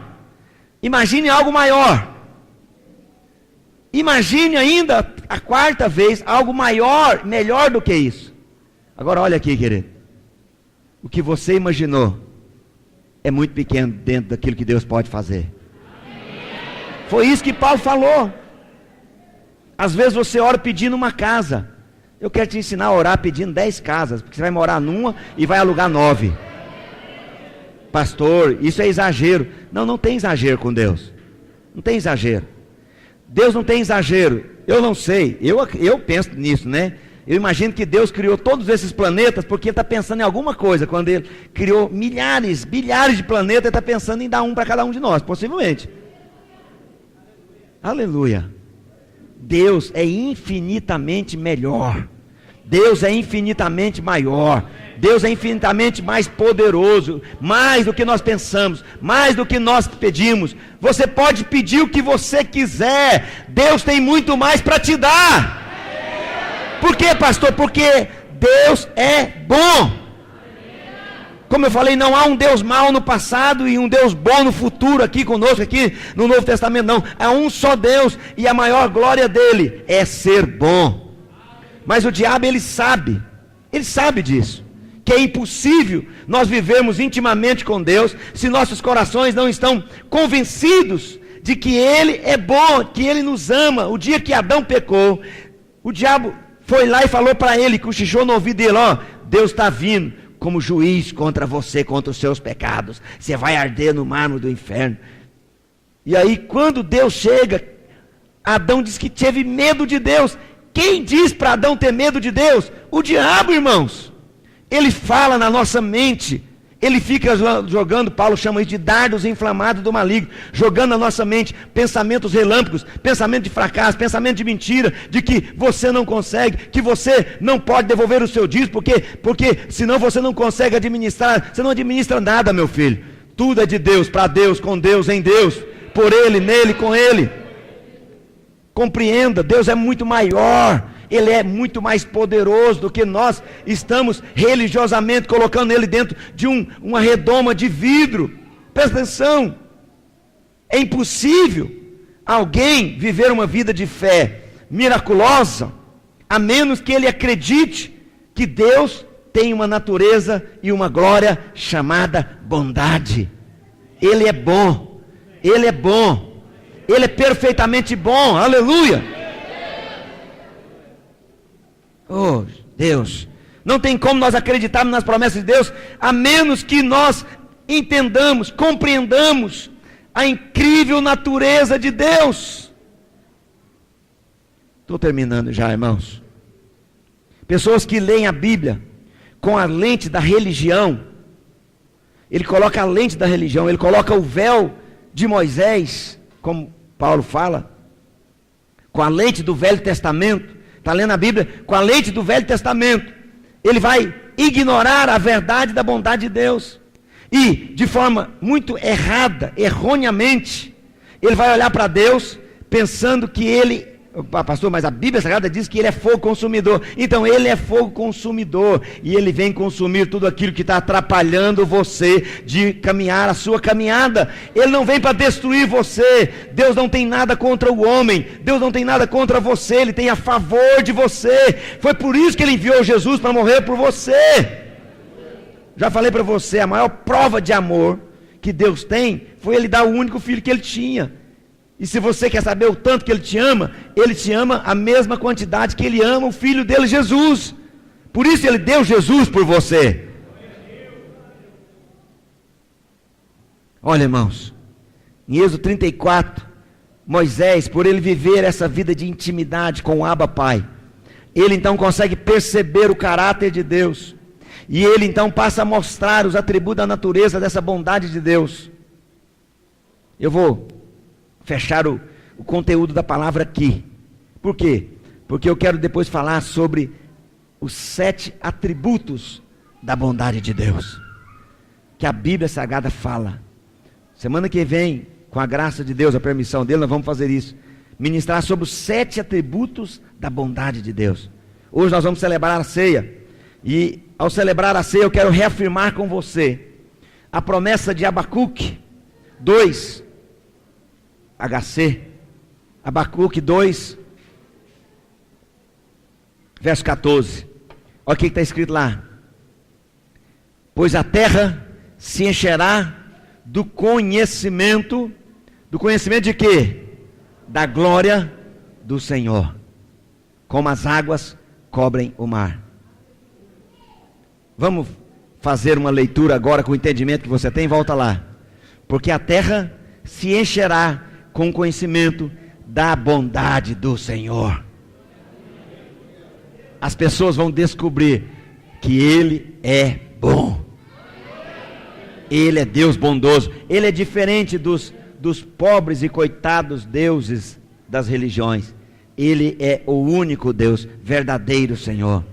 Imagine algo maior. Imagine ainda a quarta vez algo maior, melhor do que isso. Agora olha aqui, querido. O que você imaginou é muito pequeno dentro daquilo que Deus pode fazer. Foi isso que Paulo falou. Às vezes você ora pedindo uma casa. Eu quero te ensinar a orar pedindo 10 casas, porque você vai morar numa e vai alugar 9. Pastor, isso é exagero. Não, não tem exagero com Deus. Não tem exagero. Deus não tem exagero. Eu não sei, eu penso nisso, né? Eu imagino que Deus criou todos esses planetas porque Ele está pensando em alguma coisa. Quando Ele criou milhares, bilhares de planetas, Ele está pensando em dar um para cada um de nós, possivelmente. Aleluia. Deus é infinitamente melhor. Deus é infinitamente maior. Deus é infinitamente mais poderoso, mais do que nós pensamos, mais do que nós pedimos. Você pode pedir o que você quiser, Deus tem muito mais para te dar. Por quê, pastor? Porque Deus é bom. Como eu falei, não há um Deus mau no passado e um Deus bom no futuro aqui conosco, aqui no Novo Testamento, não. Há um só Deus e a maior glória dele é ser bom. Mas o diabo, ele sabe disso, que é impossível nós vivermos intimamente com Deus se nossos corações não estão convencidos de que Ele é bom, que Ele nos ama. O dia que Adão pecou, o diabo foi lá e falou para ele, cochichou no ouvido dele, ó, Deus está vindo como juiz contra você, contra os seus pecados, você vai arder no mármore do inferno. E aí quando Deus chega, Adão diz que teve medo de Deus. Quem diz para Adão ter medo de Deus? O diabo, irmãos. Ele fala na nossa mente, ele fica jogando, Paulo chama isso de dardos inflamados do maligno, jogando na nossa mente pensamentos relâmpagos, pensamento de fracasso, pensamento de mentira, de que você não consegue, que você não pode devolver o seu dízimo, porque senão você não consegue administrar. Você não administra nada, meu filho. Tudo é de Deus, para Deus, com Deus, em Deus, por Ele, nele, com Ele. Compreenda, Deus é muito maior, Ele é muito mais poderoso do que nós estamos religiosamente colocando Ele dentro de uma redoma de vidro. Presta atenção, é impossível alguém viver uma vida de fé miraculosa, a menos que ele acredite que Deus tem uma natureza e uma glória chamada bondade. Ele é bom, Ele é bom. Ele é perfeitamente bom, aleluia. Oh Deus, não tem como nós acreditarmos nas promessas de Deus, a menos que nós entendamos, compreendamos a incrível natureza de Deus. Estou terminando já, irmãos. Pessoas que leem a Bíblia com a lente da religião, ele coloca a lente da religião, ele coloca o véu de Moisés, como Paulo fala, com a lente do Velho Testamento, está lendo a Bíblia com a lente do Velho Testamento, ele vai ignorar a verdade da bondade de Deus, e de forma muito errada, erroneamente, ele vai olhar para Deus, pensando que Ele, pastor, mas a Bíblia Sagrada diz que Ele é fogo consumidor. Então Ele é fogo consumidor, e Ele vem consumir tudo aquilo que está atrapalhando você de caminhar a sua caminhada. Ele não vem para destruir você. Deus não tem nada contra o homem, Deus não tem nada contra você, Ele tem a favor de você. Foi por isso que Ele enviou Jesus para morrer por você. Já falei para você, a maior prova de amor que Deus tem foi Ele dar o único filho que Ele tinha. E se você quer saber o tanto que Ele te ama a mesma quantidade que Ele ama o Filho dele, Jesus. Por isso Ele deu Jesus por você. Olha, irmãos, em Êxodo 34, Moisés, por ele viver essa vida de intimidade com o Abba Pai, ele então consegue perceber o caráter de Deus, e ele então passa a mostrar os atributos da natureza dessa bondade de Deus. Eu vou fechar o conteúdo da palavra aqui. Por quê? Porque eu quero depois falar sobre os 7 atributos da bondade de Deus, que a Bíblia Sagrada fala. Semana que vem, com a graça de Deus, a permissão dele, nós vamos fazer isso. Ministrar sobre os 7 atributos da bondade de Deus. Hoje nós vamos celebrar a ceia. E ao celebrar a ceia, eu quero reafirmar com você a promessa de Abacuque 2, HC, Abacuque 2, verso 14. Olha o que está escrito lá. Pois a terra se encherá do conhecimento de quê? Da glória do Senhor, como as águas cobrem o mar. Vamos fazer uma leitura agora com o entendimento que você tem, volta lá. Porque a terra se encherá com o conhecimento da bondade do Senhor. As pessoas vão descobrir que Ele é bom. Ele é Deus bondoso. Ele é diferente dos pobres e coitados deuses das religiões. Ele é o único Deus, verdadeiro Senhor.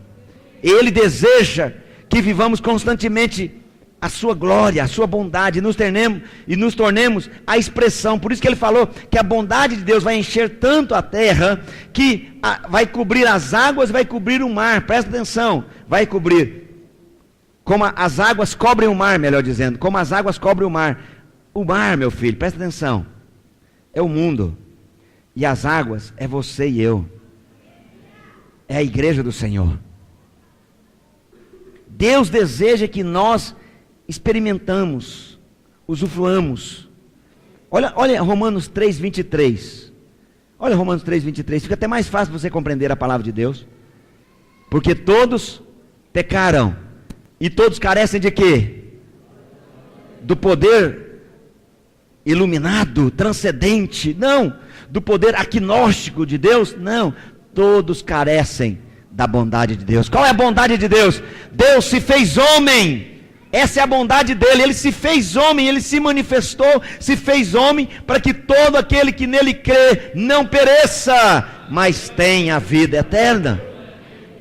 Ele deseja que vivamos constantemente a sua glória, a sua bondade, e nos tornemos a expressão. Por isso que ele falou que a bondade de Deus vai encher tanto a terra, que vai cobrir as águas, vai cobrir o mar. Presta atenção, vai cobrir, como as águas cobrem o mar, melhor dizendo, como as águas cobrem o mar. O mar, meu filho, presta atenção, é o mundo, e as águas é você e eu, é a igreja do Senhor. Deus deseja que nós experimentamos, usufruamos. Olha Romanos 3:23. Olha Romanos 3:23. Fica até mais fácil você compreender a palavra de Deus. Porque todos pecaram e todos carecem de quê? Do poder iluminado, transcendente, não. Do poder agnóstico de Deus, não. Todos carecem da bondade de Deus. Qual é a bondade de Deus? Deus se fez homem. Essa é a bondade dele. Ele se fez homem, ele se manifestou, se fez homem, para que todo aquele que nele crê não pereça, mas tenha a vida eterna.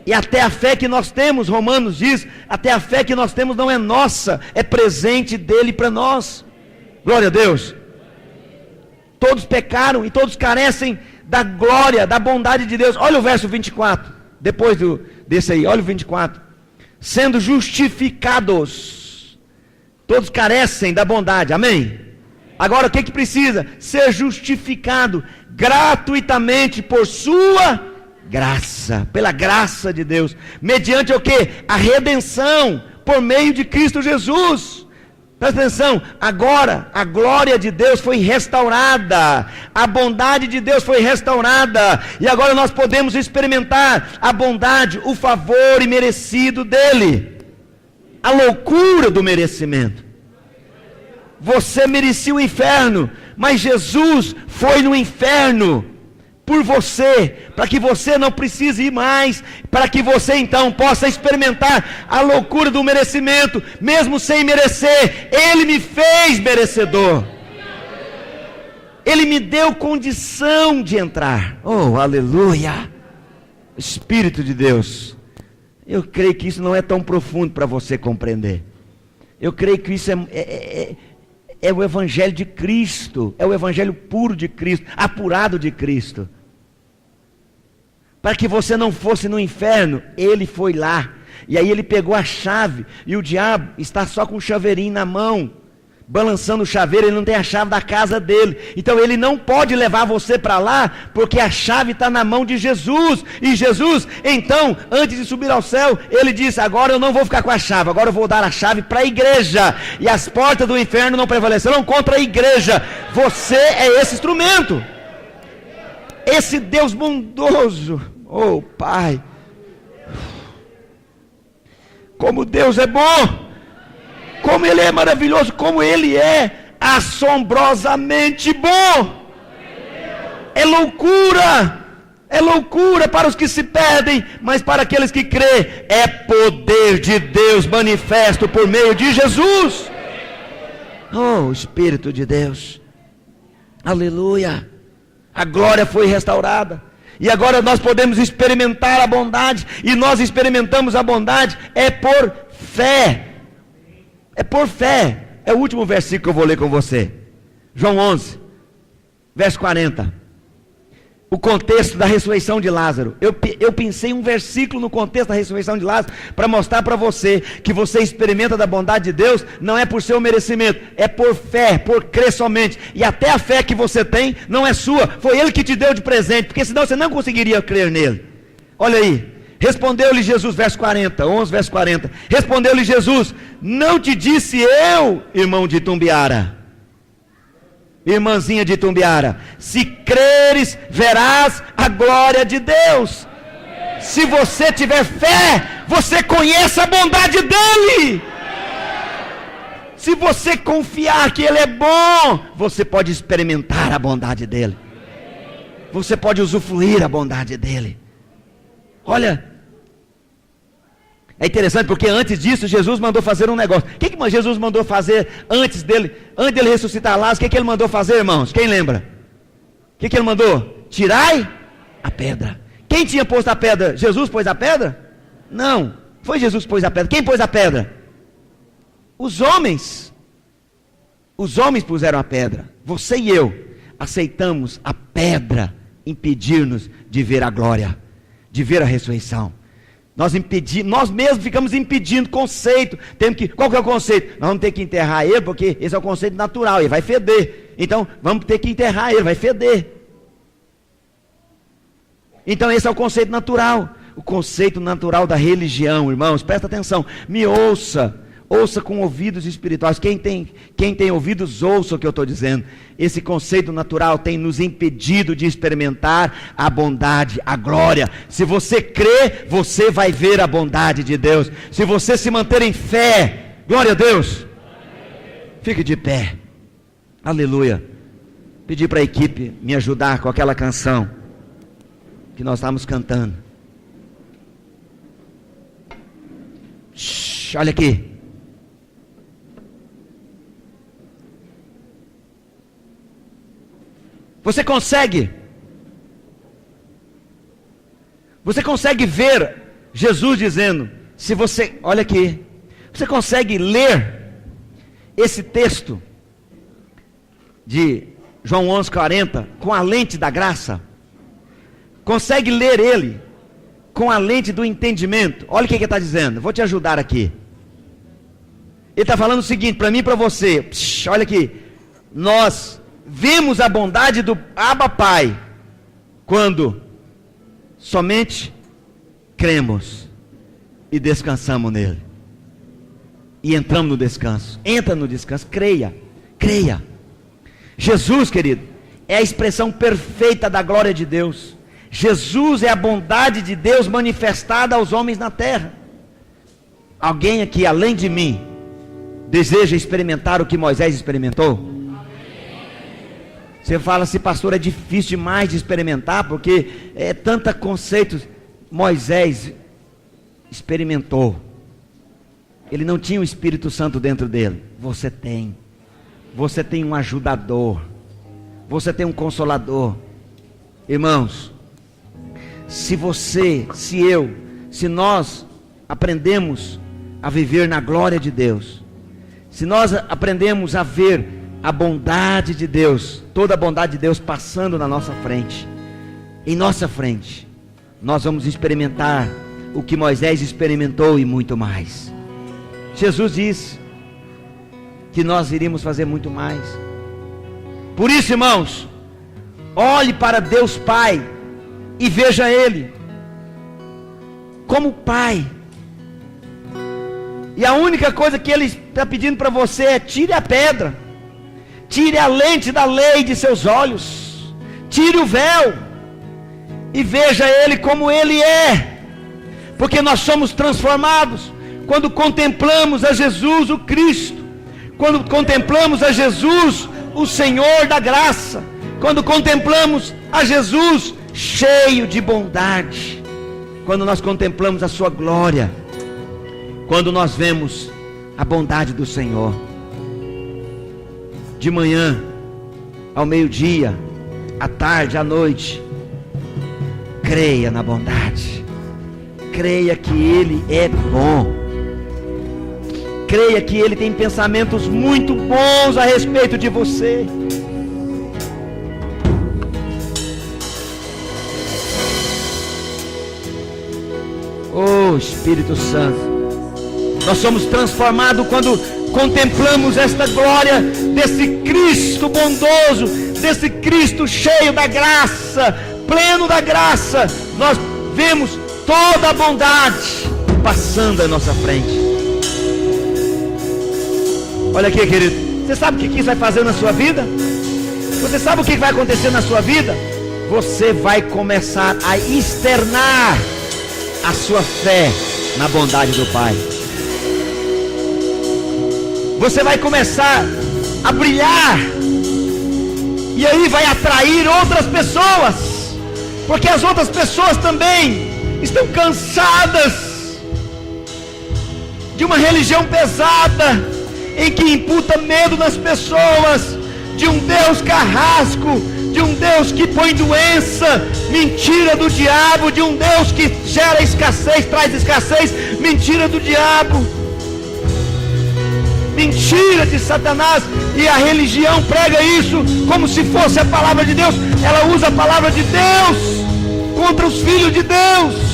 E até a fé que nós temos, Romanos diz, até a fé que nós temos não é nossa, é presente dele para nós. Glória a Deus. Todos pecaram e todos carecem da glória, da bondade de Deus. Olha o verso 24. Depois desse aí, olha o 24. Sendo justificados. Todos carecem da bondade, amém? Agora o que precisa? Ser justificado gratuitamente por sua graça, pela graça de Deus. Mediante o que? A redenção, por meio de Cristo Jesus. Presta atenção, agora a glória de Deus foi restaurada, a bondade de Deus foi restaurada, e agora nós podemos experimentar a bondade, o favor imerecido dele, a loucura do merecimento. Você merecia o inferno, mas Jesus foi no inferno por você, para que você não precise ir mais, para que você então possa experimentar a loucura do merecimento, mesmo sem merecer. Ele me fez merecedor, Ele me deu condição de entrar. Oh, aleluia, Espírito de Deus. Eu creio que isso não é tão profundo para você compreender. Eu creio que isso é o Evangelho de Cristo, é o Evangelho puro de Cristo, apurado de Cristo. Para que você não fosse no inferno, Ele foi lá, e aí Ele pegou a chave, e o diabo está só com o chaveirinho na mão, balançando o chaveiro. Ele não tem a chave da casa dele, então ele não pode levar você para lá, porque a chave está na mão de Jesus. E Jesus, então, antes de subir ao céu, Ele disse: agora eu não vou ficar com a chave, agora eu vou dar a chave para a igreja, e as portas do inferno não prevalecerão contra a igreja. Você é esse instrumento. Esse Deus bondoso, oh Pai, como Deus é bom, como Ele é maravilhoso, como Ele é assombrosamente bom. É loucura para os que se perdem, mas para aqueles que crê, é poder de Deus manifesto por meio de Jesus. Oh, Espírito de Deus, aleluia. A glória foi restaurada, e agora nós podemos experimentar a bondade, e nós experimentamos a bondade por fé. É por fé. É o último versículo que eu vou ler com você. João 11, verso 40. O contexto da ressurreição de Lázaro. Eu pensei um versículo no contexto da ressurreição de Lázaro para mostrar para você que você experimenta da bondade de Deus, não é por seu merecimento, é por fé, por crer somente. E até a fé que você tem não é sua, foi Ele que te deu de presente, porque senão você não conseguiria crer nele. Olha aí, respondeu-lhe Jesus, verso 40, 11 verso 40. Respondeu-lhe Jesus: não te disse eu, irmão de Itumbiara, irmãzinha de Itumbiara, se creres, verás a glória de Deus. Se você tiver fé, você conhece a bondade dele. Se você confiar que ele é bom, você pode experimentar a bondade dele. Você pode usufruir a bondade dele. Olha, é interessante porque antes disso Jesus mandou fazer um negócio. O que Jesus mandou fazer antes dele ressuscitar Lázaro? O que ele mandou fazer, irmãos? Quem lembra? O que ele mandou? Tirai a pedra. Quem tinha posto a pedra? Jesus pôs a pedra? Não, foi Jesus que pôs a pedra. Quem pôs a pedra? Os homens. Os homens puseram a pedra. Você e eu aceitamos a pedra impedir-nos de ver a glória, de ver a ressurreição. Nós mesmos ficamos impedindo conceito. Qual que é o conceito? Nós vamos ter que enterrar ele, porque esse é o conceito natural, ele vai feder. Então, vamos ter que enterrar ele, vai feder. Então, esse é o conceito natural. O conceito natural da religião, irmãos, presta atenção, me ouça com ouvidos espirituais. Quem tem ouvidos, ouça o que eu estou dizendo. Esse conceito natural tem nos impedido de experimentar a bondade, a glória. Se você crê, você vai ver a bondade de Deus. Se você se manter em fé, glória a Deus, fique de pé, aleluia. Pedi para a equipe me ajudar com aquela canção que nós estávamos cantando. Olha aqui. Você consegue ver Jesus dizendo, se você, olha aqui, você consegue ler esse texto de João 11:40 com a lente da graça? Consegue ler ele com a lente do entendimento? Olha o que ele está dizendo, vou te ajudar aqui. Ele está falando o seguinte, para mim e para você, olha aqui, nós vemos a bondade do Abba Pai quando somente cremos e descansamos nele, e entramos no descanso. Entra no descanso, creia. Jesus, querido, é a expressão perfeita da glória de Deus. Jesus é a bondade de Deus manifestada aos homens na terra. Alguém aqui, além de mim, deseja experimentar o que Moisés experimentou? Você fala assim, pastor, é difícil demais de experimentar, porque é tanta conceitos. Moisés experimentou. Ele não tinha o Espírito Santo dentro dele. Você tem. Você tem um ajudador. Você tem um consolador. Irmãos, se nós aprendemos a viver na glória de Deus, se nós aprendemos a ver a bondade de Deus, toda a bondade de Deus passando na nossa frente, em nossa frente, nós vamos experimentar o que Moisés experimentou e muito mais. Jesus disse que nós iríamos fazer muito mais. Por isso, irmãos, olhe para Deus Pai e veja Ele como Pai. E a única coisa que Ele está pedindo para você é: tire a pedra, tire a lente da lei de seus olhos, tire o véu e veja Ele como Ele é, porque nós somos transformados quando contemplamos a Jesus o Cristo, quando contemplamos a Jesus o Senhor da graça, quando contemplamos a Jesus cheio de bondade, quando nós contemplamos a sua glória, quando nós vemos a bondade do Senhor. De manhã, ao meio-dia, à tarde, à noite, creia na bondade, creia que Ele é bom, creia que Ele tem pensamentos muito bons a respeito de você. Oh Espírito Santo, nós somos transformados quando contemplamos esta glória desse Cristo bondoso, desse Cristo cheio da graça, pleno da graça. Nós vemos toda a bondade passando à nossa frente. Olha aqui, querido, você sabe o que isso vai fazer na sua vida? Você sabe o que vai acontecer na sua vida? Você vai começar a externar a sua fé na bondade do Pai. Você vai começar a brilhar, e aí vai atrair outras pessoas, porque as outras pessoas também estão cansadas de uma religião pesada, em que imputa medo nas pessoas, de um Deus carrasco, de um Deus que põe doença, mentira do diabo, de um Deus que gera escassez, traz escassez, mentira do diabo, mentira de Satanás. E a religião prega isso como se fosse a palavra de Deus. Ela usa a palavra de Deus contra os filhos de Deus.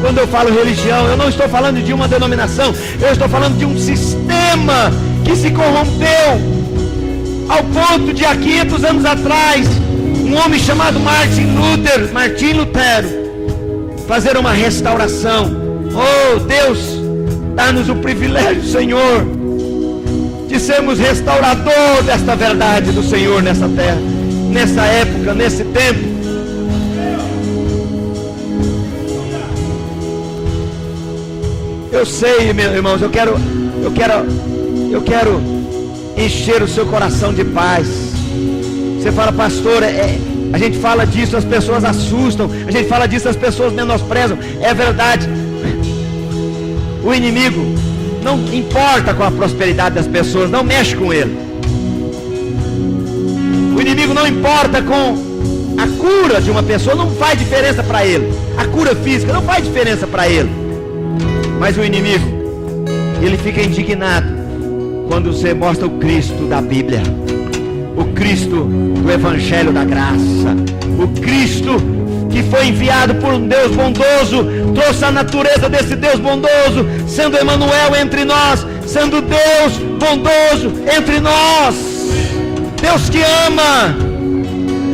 Quando eu falo religião, eu não estou falando de uma denominação, eu estou falando de um sistema que se corrompeu ao ponto de há 500 anos atrás, um homem chamado Martin Lutero, fazer uma restauração. Oh Deus, dá-nos o privilégio, Senhor, de sermos restaurador desta verdade do Senhor nessa terra, nessa época, nesse tempo. Eu sei, meus irmãos, eu quero encher o seu coração de paz. Você fala, pastor, a gente fala disso, as pessoas assustam, a gente fala disso, as pessoas menosprezam. É verdade. O inimigo não importa com a prosperidade das pessoas, não mexe com ele. O inimigo não importa com a cura de uma pessoa, não faz diferença para ele. A cura física não faz diferença para ele. Mas o inimigo, ele fica indignado quando você mostra o Cristo da Bíblia, o Cristo do Evangelho da Graça, o Cristo que foi enviado por um Deus bondoso, trouxe a natureza desse Deus bondoso, sendo Emanuel entre nós, sendo Deus bondoso entre nós, Deus que ama.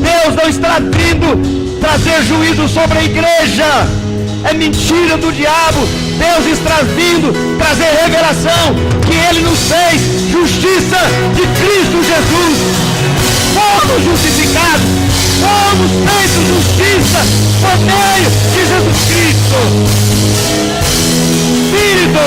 Deus não está vindo trazer juízo sobre a igreja, é mentira do diabo. Deus está vindo trazer revelação que Ele nos fez justiça de Cristo Jesus. Fomos justificados, fomos feitos justiça por meio de Jesus Cristo. Espírito,